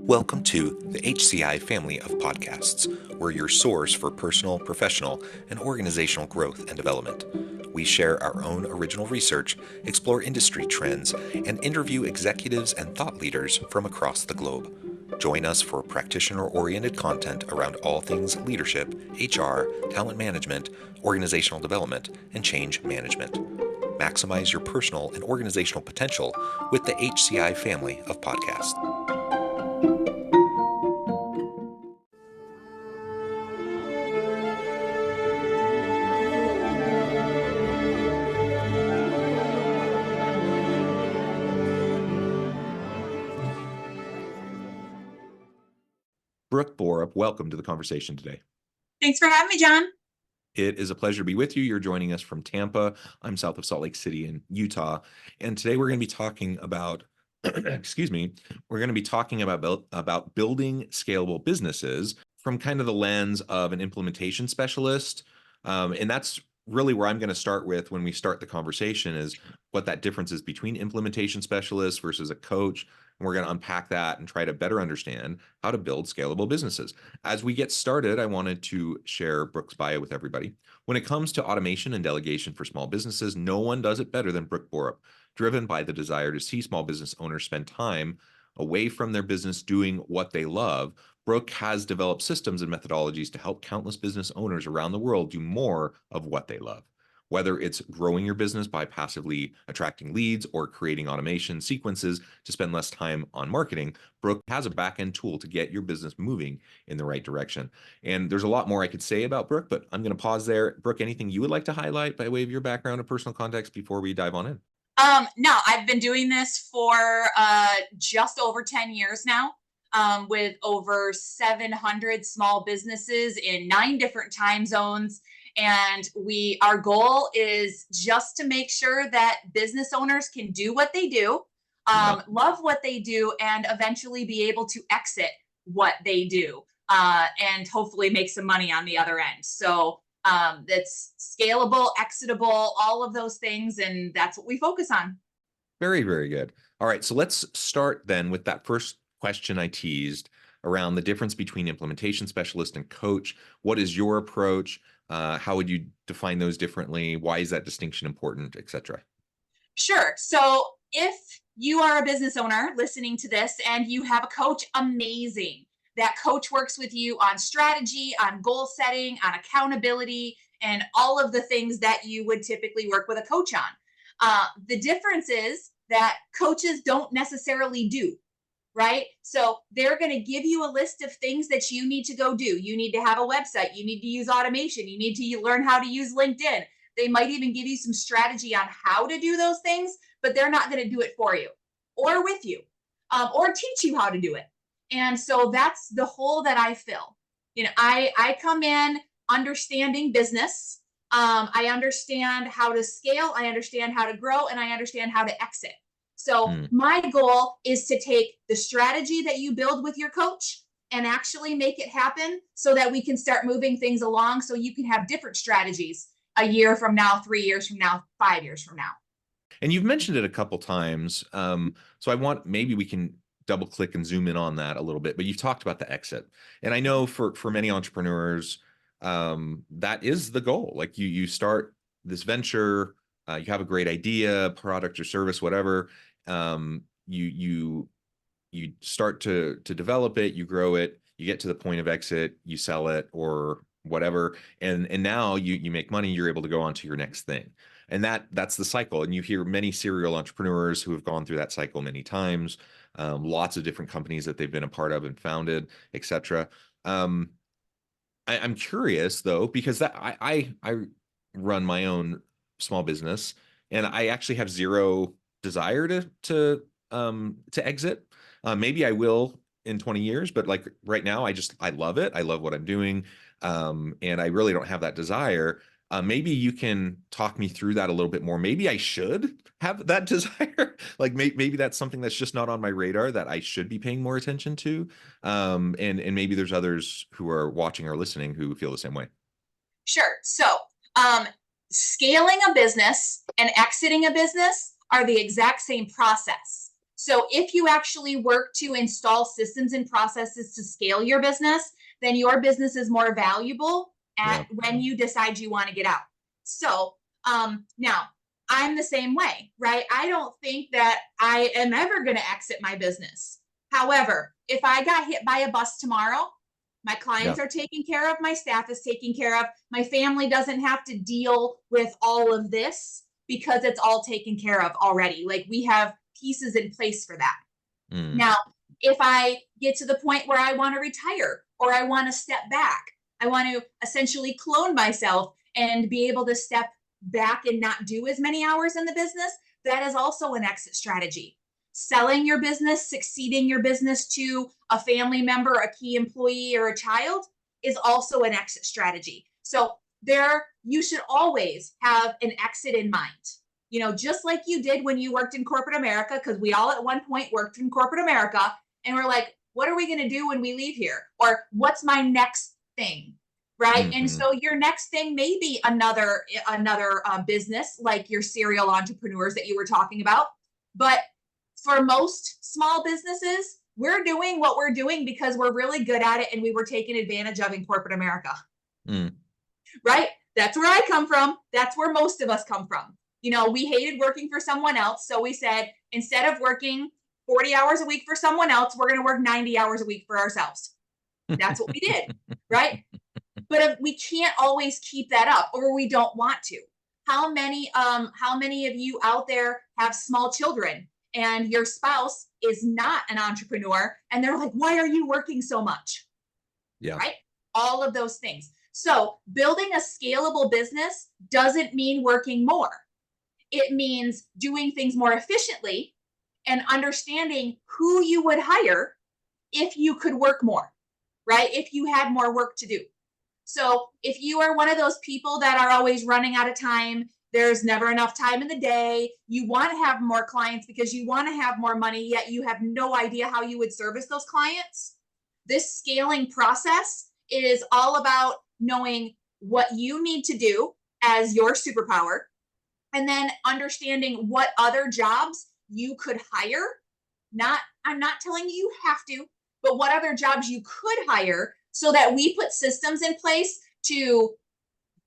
Welcome to the HCI family of podcasts. We're your source for personal, professional, and organizational growth and development. We share our own original research, explore industry trends, and interview executives and thought leaders from across the globe. Join us for practitioner-oriented content around all things leadership, HR, talent management, organizational development, and change management. Maximize your personal and organizational potential with the HCI family of podcasts. Brook Borup, welcome to the conversation today. Thanks for having me, John. It is a pleasure to be with you. You're joining us from Tampa. I'm south of Salt Lake City in Utah. And today we're going to be talking about, we're going to be talking about building scalable businesses from kind of the lens of an implementation specialist. And that's really where I'm going to start with when we start the conversation is what that difference is between implementation specialists versus a coach. And we're going to unpack that and try to better understand how to build scalable businesses. As we get started, I wanted to share Brook's bio with everybody. When it comes to automation and delegation for small businesses, no one does it better than Brook Borup, driven by the desire to see small business owners spend time away from their business doing what they love. Brook has developed systems and methodologies to help countless business owners around the world do more of what they love. Whether it's growing your business by passively attracting leads or creating automation sequences to spend less time on marketing, Brook has a back-end tool to get your business moving in the right direction. And there's a lot more I could say about Brook, but I'm going to pause there. Brook, anything you would like to highlight by way of your background or personal context before we dive on in? No, I've been doing this for just over 10 years now, with over 700 small businesses in 9 different time zones. And our goal is just to make sure that business owners can do what they do, love what they do, and eventually be able to exit what they do, and hopefully make some money on the other end. So that's scalable, exitable, all of those things. And that's what we focus on. Very, very good. All right. So let's start then with that first question I teased around the difference between implementation specialist and coach. What is your approach? How would you define those differently? Why is that distinction important, et cetera? Sure. So if you are a business owner listening to this and you have a coach, amazing. That coach works with you on strategy, on goal setting, on accountability, and all of the things that you would typically work with a coach on. The difference is that coaches don't necessarily do, right? So they're going to give you a list of things that you need to go do. You need to have a website. You need to use automation. You need to learn how to use LinkedIn. They might even give you some strategy on how to do those things, but they're not going to do it for you or with you, or teach you how to do it. And so that's the hole that I fill. I come in understanding business. I understand how to scale. I understand how to grow, and I understand how to exit. So my goal is to take the strategy that you build with your coach and actually make it happen so that we can start moving things along so you can have different strategies a year from now, 3 years from now, 5 years from now. And you've mentioned it a couple times. So maybe we can double click and zoom in on that a little bit, but you've talked about the exit. And I know for many entrepreneurs, that is the goal. Like you start this venture, you have a great idea, product or service, whatever. You start to develop it, you grow it, you get to the point of exit, you sell it or whatever. And now you make money, you're able to go on to your next thing. And that's the cycle. And you hear many serial entrepreneurs who have gone through that cycle many times, lots of different companies that they've been a part of and founded, et cetera. I'm curious though, because I run my own small business and I actually have zero desire to exit. Maybe I will in 20 years, but like right now, I love it. I love what I'm doing. And I really don't have that desire. Maybe you can talk me through that a little bit more. Maybe I should have that desire. Like maybe that's something that's just not on my radar that I should be paying more attention to. And maybe there's others who are watching or listening who feel the same way. Sure. So scaling a business and exiting a business are the exact same process. So if you actually work to install systems and processes to scale your business, then your business is more valuable when you decide you want to get out. So now I'm the same way, right? I don't think that I am ever going to exit my business. However, if I got hit by a bus tomorrow, my clients are taken care of, my staff is taken care of, my family doesn't have to deal with all of this because it's all taken care of already. Like, we have pieces in place for that. Now, if I get to the point where I want to retire or I want to step back, I want to essentially clone myself and be able to step back and not do as many hours in the business, that is also an exit strategy. Selling your business, succeeding your business to a family member, a key employee, or a child is also an exit strategy. So you should always have an exit in mind. You know, just like you did when you worked in corporate America, because we all at one point worked in corporate America, and we're like, what are we going to do when we leave here? Or what's my next thing? Right. And so your next thing may be another business, like your serial entrepreneurs that you were talking about. But for most small businesses, we're doing what we're doing because we're really good at it and we were taken advantage of in corporate America. Right? That's where I come from. That's where most of us come from. You know, we hated working for someone else. So we said, instead of working 40 hours a week for someone else, we're going to work 90 hours a week for ourselves. That's what we did. Right? But we can't always keep that up, or we don't want to. How many of you out there have small children and your spouse is not an entrepreneur and they're like, why are you working so much? Yeah. Right? All of those things. So building a scalable business doesn't mean working more. It means doing things more efficiently and understanding who you would hire if you could work more, right? If you had more work to do. So if you are one of those people that are always running out of time, there's never enough time in the day, you want to have more clients because you want to have more money, yet you have no idea how you would service those clients. This scaling process is all about knowing what you need to do as your superpower, and then understanding what other jobs you could hire. I'm not telling you have to, but what other jobs you could hire, so that we put systems in place to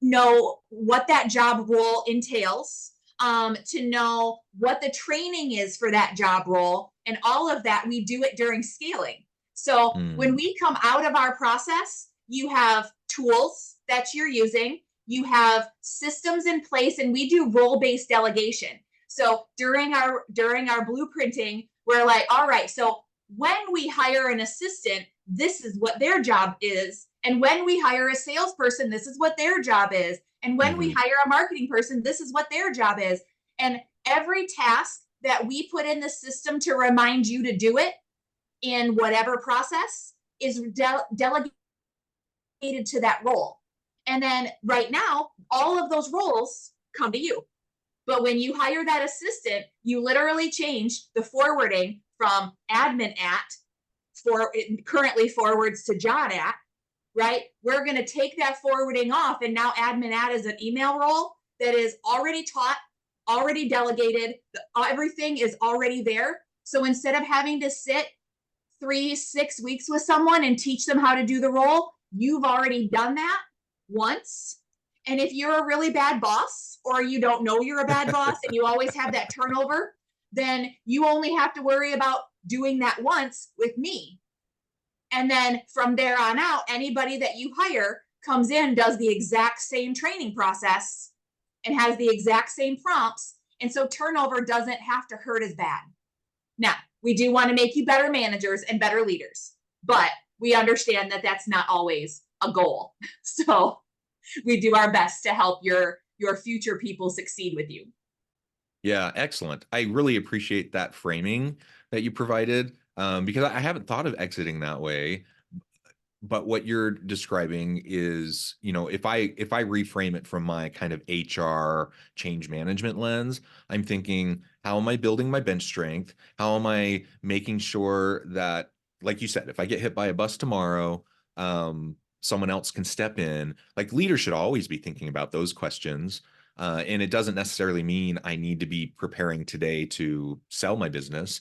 know what that job role entails, to know what the training is for that job role, and all of that. We do it during scaling. So when we come out of our process, you have tools that you're using, you have systems in place, and we do role-based delegation. So during our blueprinting, we're like, all right, so when we hire an assistant, this is what their job is. And when we hire a salesperson, this is what their job is. And when we hire a marketing person, this is what their job is. And every task that we put in the system to remind you to do it in whatever process is delegated to that role. And then right now, all of those roles come to you. But when you hire that assistant, you literally change the forwarding from admin at, for it currently forwards to John at, right? We're going to take that forwarding off, and now admin at is an email role that is already taught, already delegated. Everything is already there. So instead of having to sit 3-6 weeks with someone and teach them how to do the role, you've already done that once. And if you're a really bad boss, or you don't know you're a bad boss and you always have that turnover, then you only have to worry about doing that once with me. And then from there on out, anybody that you hire comes in, does the exact same training process and has the exact same prompts. And so turnover doesn't have to hurt as bad. Now, we do want to make you better managers and better leaders, but we understand that that's not always a goal. So we do our best to help your future people succeed with you. Yeah, excellent. I really appreciate that framing that you provided, because I haven't thought of exiting that way. But what you're describing is, you know, if I reframe it from my kind of HR change management lens, I'm thinking, how am I building my bench strength? How am I making sure that, like you said, if I get hit by a bus tomorrow, someone else can step in? Like, leaders should always be thinking about those questions. And it doesn't necessarily mean I need to be preparing today to sell my business.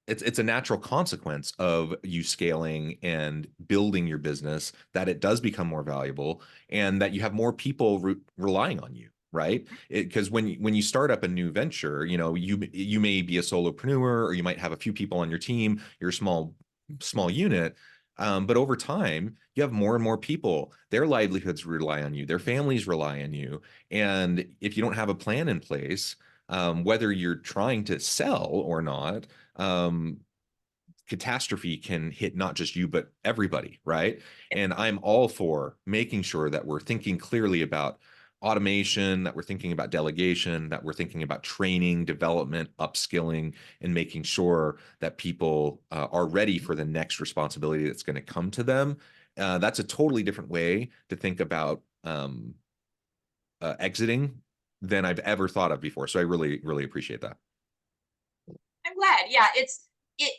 it's a natural consequence of you scaling and building your business that it does become more valuable and that you have more people relying on you, right? Because when you start up a new venture, you know, you may be a solopreneur or you might have a few people on your team, you're a small unit. But over time, you have more and more people, their livelihoods rely on you, their families rely on you. And if you don't have a plan in place, whether you're trying to sell or not, um, catastrophe can hit not just you, but everybody, right? And I'm all for making sure that we're thinking clearly about automation, that we're thinking about delegation, that we're thinking about training, development, upskilling, and making sure that people are ready for the next responsibility that's going to come to them. That's a totally different way to think about exiting than I've ever thought of before. So I really, really appreciate that. I'm glad. Yeah,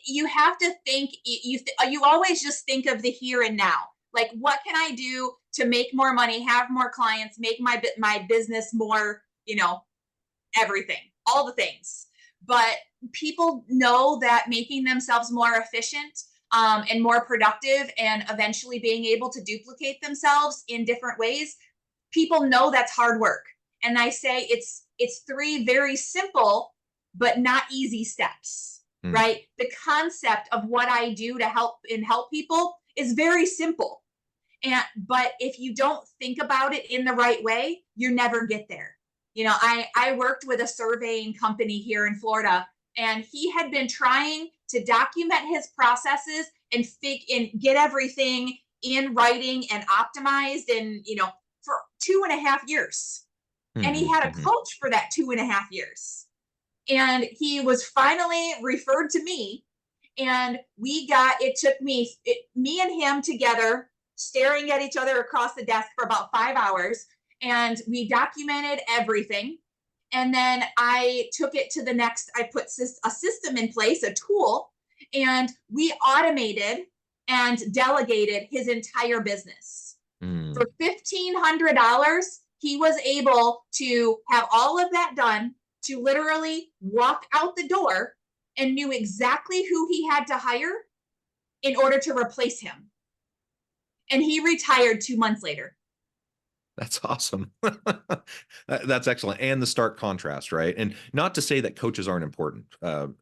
you have to think you always just think of the here and now. Like, what can I do to make more money, have more clients, make my business more, everything, all the things. But people know that making themselves more efficient and more productive and eventually being able to duplicate themselves in different ways, people know that's hard work. And I say it's 3 very simple but not easy steps, right? The concept of what I do to help people is very simple. But if you don't think about it in the right way, you never get there. I worked with a surveying company here in Florida, and he had been trying to document his processes and get everything in writing and optimized and, for 2.5 years. And he had a coach for that 2.5 years. And he was finally referred to me, and it took me and him together staring at each other across the desk for about 5 hours, and we documented everything. And then I took it to the next, I put a system in place, a tool, and we automated and delegated his entire business. For $1,500, he was able to have all of that done, to literally walk out the door and knew exactly who he had to hire in order to replace him. And he retired 2 months later. That's awesome. That's excellent. And the stark contrast, right? And not to say that coaches aren't important.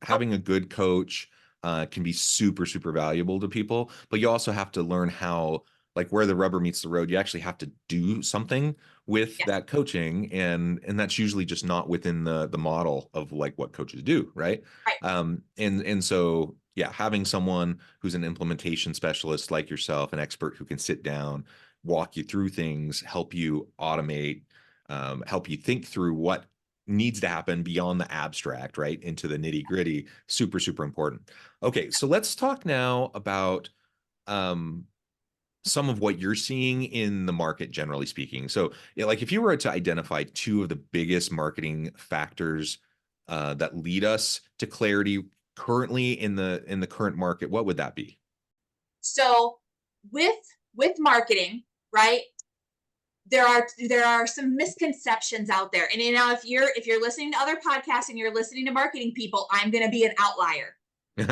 Having a good coach can be super, super valuable to people, but you also have to learn how, like, where the rubber meets the road, you actually have to do something with that coaching. And that's usually just not within the model of like what coaches do. Right. And so, yeah, having someone who's an implementation specialist like yourself, an expert who can sit down, walk you through things, help you automate, help you think through what needs to happen beyond the abstract, right, into the nitty gritty, super, super important. Okay, so let's talk now about some of what you're seeing in the market, generally speaking. So, like if you were to identify 2 of the biggest marketing factors that lead us to clarity currently in the current market, what would that be? So with marketing, right, there are some misconceptions out there. And if you're listening to other podcasts and you're listening to marketing people, I'm going to be an outlier.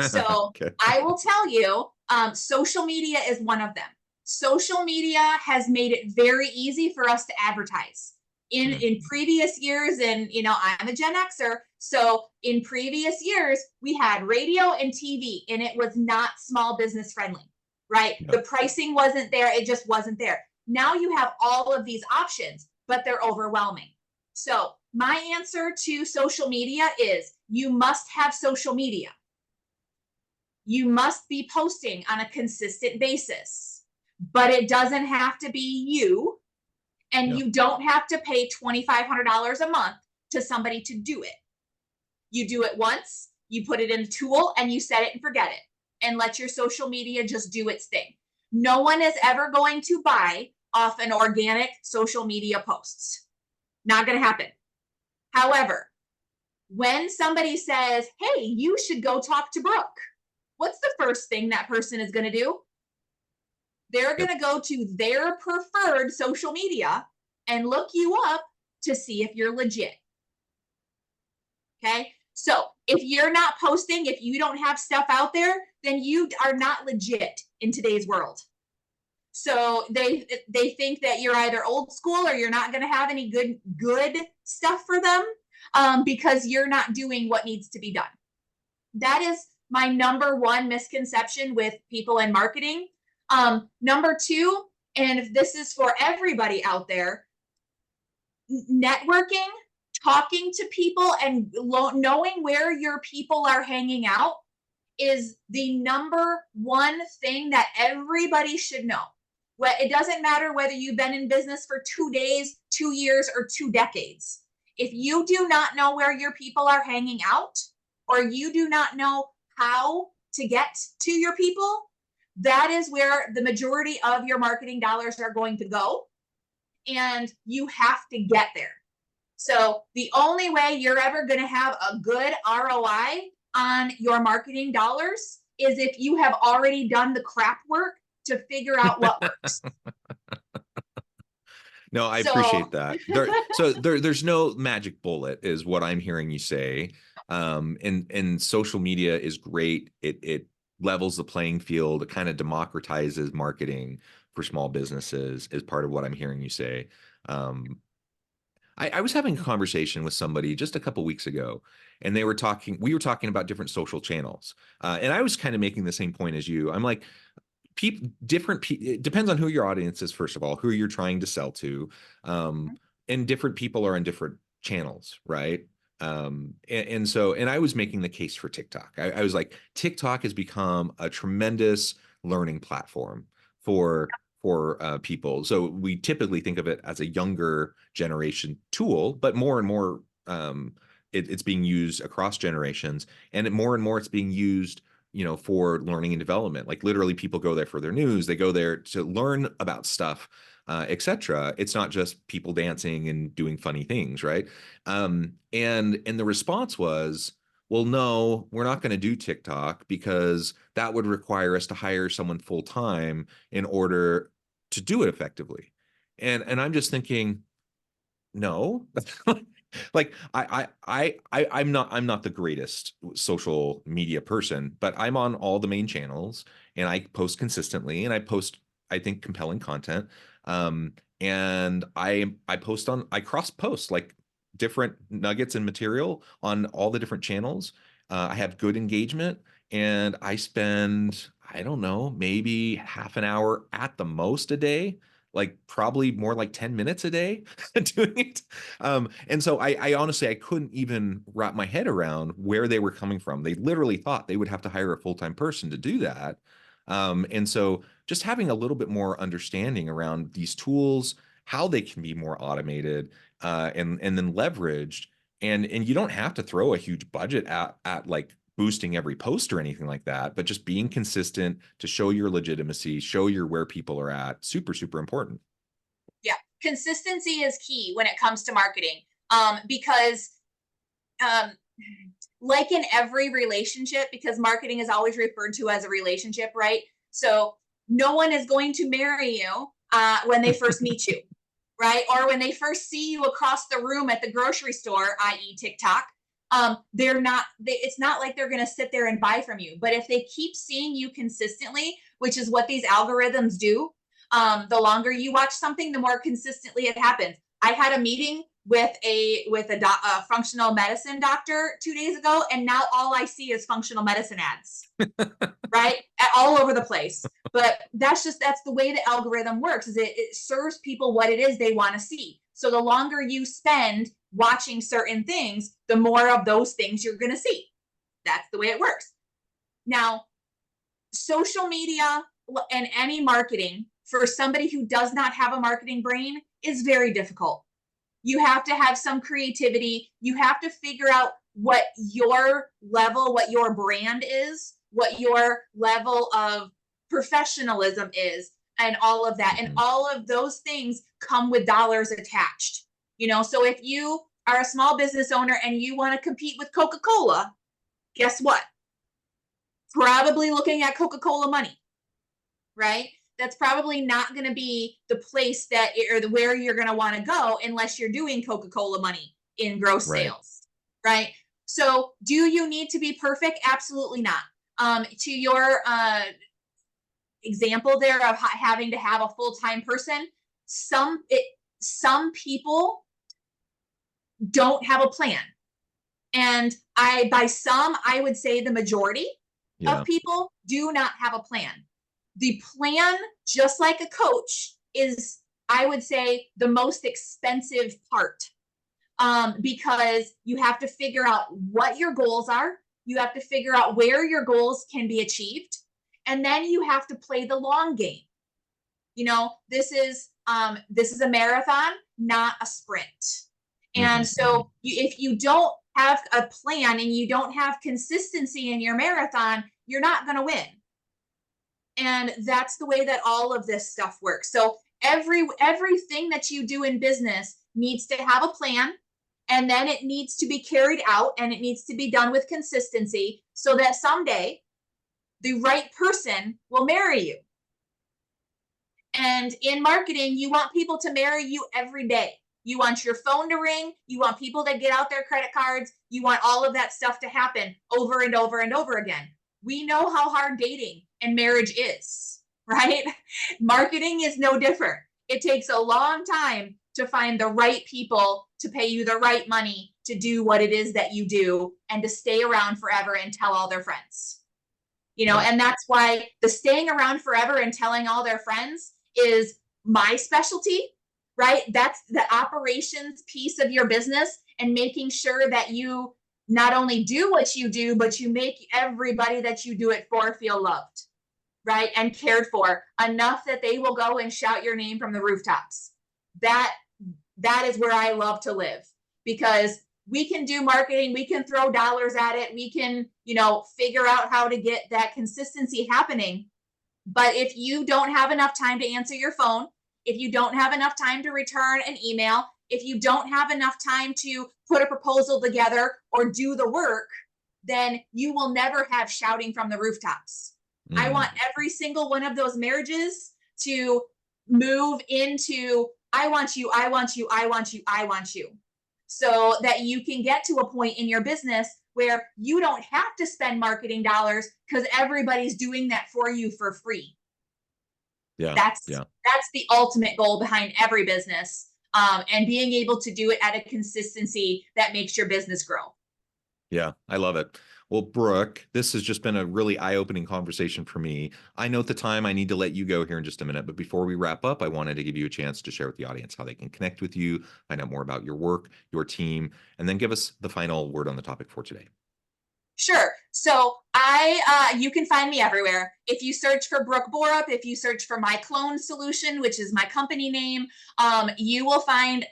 So Okay. I will tell you, social media is one of them. Social media has made it very easy for us to advertise. In previous years, and I'm a Gen Xer, so in previous years we had radio and TV, and it was not small business friendly, right? The pricing wasn't there, it just wasn't there. Now you have all of these options, but they're overwhelming. So my answer to social media is you must have social media. You must be posting on a consistent basis, but it doesn't have to be you. And you don't have to pay $2,500 a month to somebody to do it. You do it once, you put it in a tool, and you set it and forget it, and let your social media just do its thing. No one is ever going to buy off an organic social media posts. Not going to happen. However, when somebody says, hey, you should go talk to Brooke, what's the first thing that person is going to do? They're going to go to their preferred social media and look you up to see if you're legit. Okay. So If you're not posting, if you don't have stuff out there, then you are not legit in today's world. So they think that you're either old school or you're not going to have any good stuff for them because you're not doing what needs to be done. That is my number one misconception with people in marketing. Number two, and if this is for everybody out there, networking, talking to people, and knowing where your people are hanging out is the number one thing that everybody should know. It doesn't matter whether you've been in business for 2 days, 2 years, or 2 decades. If you do not know where your people are hanging out, or you do not know how to get to your people, that is where the majority of your marketing dollars are going to go. And you have to get there. So the only way you're ever going to have a good ROI on your marketing dollars is if you have already done the crap work to figure out what works. No, I appreciate that. There's no magic bullet is what I'm hearing you say. And social media is great. It levels the playing field. It kind of democratizes marketing for small businesses is part of what I'm hearing you say. I was having a conversation with somebody just a couple weeks ago, and we were talking about different social channels. And I was kind of making the same point as you. I'm like, it depends on who your audience is, first of all, who you're trying to sell to. And different people are on different channels, right? And I was making the case for TikTok. I was like, TikTok has become a tremendous learning platform for people. So we typically think of it as a younger generation tool, but more and more it's being used across generations, and more and more it's being used, for learning and development. Like literally people go there for their news, they go there to learn about stuff, etc. It's not just people dancing and doing funny things, right? And the response was, well, no, we're not going to do TikTok because that would require us to hire someone full time in order to do it effectively. And I'm just thinking, no, like I'm not the greatest social media person, but I'm on all the main channels and I post consistently and I post, I think, compelling content. And I cross post like different nuggets and material on all the different channels. I have good engagement, and I spend, I don't know, maybe half an hour at the most a day, like probably more like 10 minutes a day doing it. And so I honestly, I couldn't even wrap my head around where they were coming from. They literally thought they would have to hire a full-time person to do that. And so just having a little bit more understanding around these tools, how they can be more automated, and then leveraged. And you don't have to throw a huge budget at like boosting every post or anything like that, but just being consistent to show your legitimacy, show where people are at. Super, super important. Yeah. Consistency is key when it comes to marketing. Because like in every relationship, because marketing is always referred to as a relationship, right? So no one is going to marry you when they first meet you, right? Or when they first see you across the room at the grocery store, i.e. TikTok. It's not like they're going to sit there and buy from you. But if they keep seeing you consistently, which is what these algorithms do, the longer you watch something, the more consistently it happens. I had a meeting with a functional medicine doctor 2 days ago, and now all I see is functional medicine ads, right? All over the place. But that's the way the algorithm works, is it serves people what it is they want to see. So the longer you spend watching certain things, the more of those things you're going to see. That's the way it works. Now, social media and any marketing for somebody who does not have a marketing brain is very difficult. You have to have some creativity. You have to figure out what your level, what your brand is, what your level of professionalism is, and all of that. And all of those things come with dollars attached. So if you are a small business owner and you want to compete with Coca-Cola, guess what? Probably looking at Coca-Cola money, right? That's probably not going to be the place where you're going to want to go unless you're doing Coca-Cola money in gross sales, right? So do you need to be perfect? Absolutely not. To your example there of having to have a full-time person, some people don't have a plan. And I would say the majority of people do not have a plan. The plan, just like a coach, is, I would say, the most expensive part, because you have to figure out what your goals are. You have to figure out where your goals can be achieved. And then you have to play the long game. This is a marathon, not a sprint. And so if you don't have a plan and you don't have consistency in your marathon, you're not going to win. And that's the way that all of this stuff works. So everything that you do in business needs to have a plan, and then it needs to be carried out, and it needs to be done with consistency so that someday the right person will marry you. And in marketing, you want people to marry you every day. You want your phone to ring. You want people to get out their credit cards. You want all of that stuff to happen over and over and over again. We know how hard dating and marriage is, right? Marketing is no different. It takes a long time to find the right people to pay you the right money to do what it is that you do and to stay around forever and tell all their friends. And that's why the staying around forever and telling all their friends is my specialty, right? That's the operations piece of your business, and making sure that you not only do what you do, but you make everybody that you do it for feel loved, right? And cared for enough that they will go and shout your name from the rooftops. That is where I love to live, because we can do marketing. We can throw dollars at it. We can, figure out how to get that consistency happening. But if you don't have enough time to answer your phone, if you don't have enough time to return an email, if you don't have enough time to put a proposal together or do the work, then you will never have shouting from the rooftops. I want every single one of those marriages to move into, I want you, I want you, I want you, I want you. So that you can get to a point in your business where you don't have to spend marketing dollars because everybody's doing that for you for free. That's the ultimate goal behind every business, and being able to do it at a consistency that makes your business grow. Yeah, I love it. Well, Brooke, this has just been a really eye-opening conversation for me. I know at the time I need to let you go here in just a minute, but before we wrap up, I wanted to give you a chance to share with the audience how they can connect with you, find out more about your work, your team, and then give us the final word on the topic for today. Sure. So you can find me everywhere. If you search for Brook Borup, if you search for my clone solution, which is my company name, you will find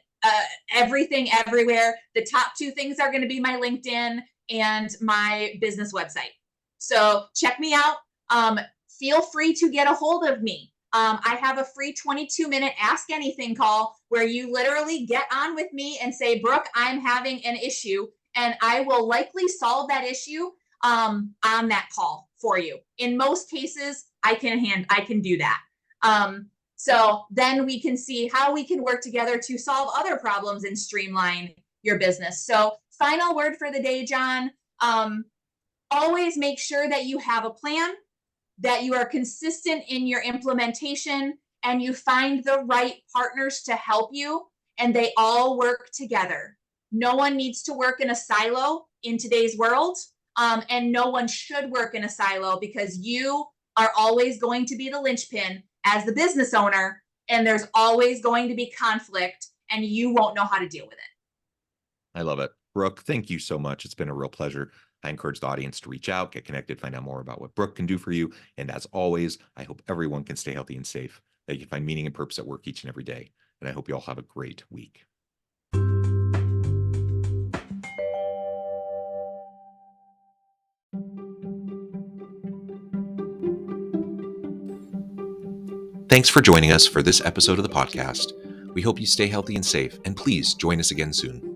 everything everywhere. The top two things are going to be my LinkedIn and my business website. So check me out. Feel free to get a hold of me. I have a free 22-minute Ask Anything call where you literally get on with me and say, Brooke, I'm having an issue, and I will likely solve that issue on that call for you. In most cases, I can do that. So then we can see how we can work together to solve other problems and streamline your business. So final word for the day, John, always make sure that you have a plan, that you are consistent in your implementation, and you find the right partners to help you, and they all work together. No one needs to work in a silo in today's world, and no one should work in a silo, because you are always going to be the linchpin as the business owner, and there's always going to be conflict, and you won't know how to deal with it. I love it. Brooke, thank you so much. It's been a real pleasure. I encourage the audience to reach out, get connected, find out more about what Brooke can do for you. And as always, I hope everyone can stay healthy and safe, that you can find meaning and purpose at work each and every day. And I hope you all have a great week. Thanks for joining us for this episode of the podcast. We hope you stay healthy and safe, and please join us again soon.